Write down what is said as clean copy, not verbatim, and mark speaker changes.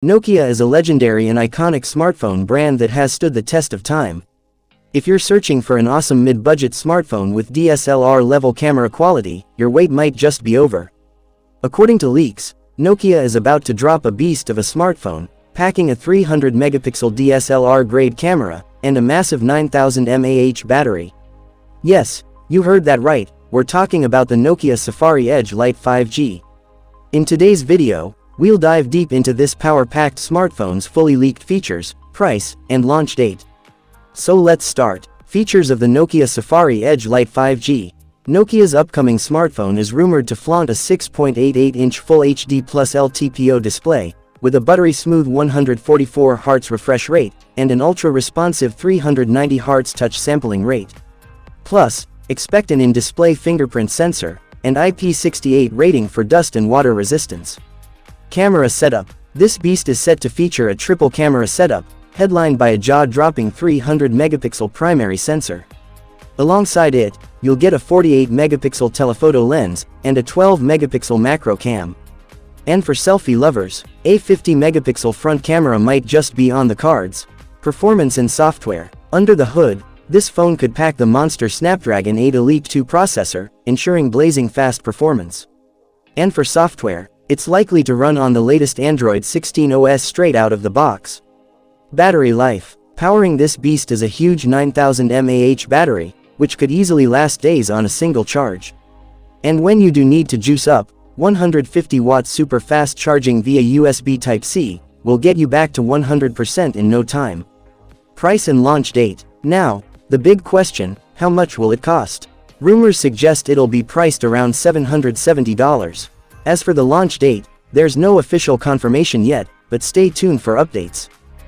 Speaker 1: Nokia is a legendary and iconic smartphone brand that has stood the test of time. If you're searching for an awesome mid-budget smartphone with DSLR-level camera quality, your wait might just be over. According to leaks, Nokia is about to drop a beast of a smartphone, packing a 300-megapixel DSLR-grade camera and a massive 9000 mAh battery. Yes, you heard that right, we're talking about the Nokia Safari Edge Lite 5G. In today's video, we'll dive deep into this power-packed smartphone's fully leaked features, price, and launch date. So let's start. Features of the Nokia Safari Edge Lite 5G. Nokia's upcoming smartphone is rumored to flaunt a 6.88-inch Full HD Plus LTPO display, with a buttery-smooth 144 Hz refresh rate, and an ultra-responsive 390 Hz touch sampling rate. Plus, expect an in-display fingerprint sensor, and IP68 rating for dust and water resistance. Camera setup. This beast is set to feature a triple camera setup, headlined by a jaw-dropping 300-megapixel primary sensor. Alongside it, you'll get a 48-megapixel telephoto lens, and a 12-megapixel macro cam. And for selfie lovers, a 50-megapixel front camera might just be on the cards. Performance and software. Under the hood, this phone could pack the monster Snapdragon 8 Elite 2 processor, ensuring blazing fast performance. And for software, it's likely to run on the latest Android 16 OS straight out of the box. Battery life. Powering this beast is a huge 9000 mAh battery, which could easily last days on a single charge. And when you do need to juice up, 150-watt super fast charging via USB Type-C will get you back to 100% in no time. Price and launch date. Now, the big question, how much will it cost? Rumors suggest it'll be priced around $770. As for the launch date, there's no official confirmation yet, but stay tuned for updates.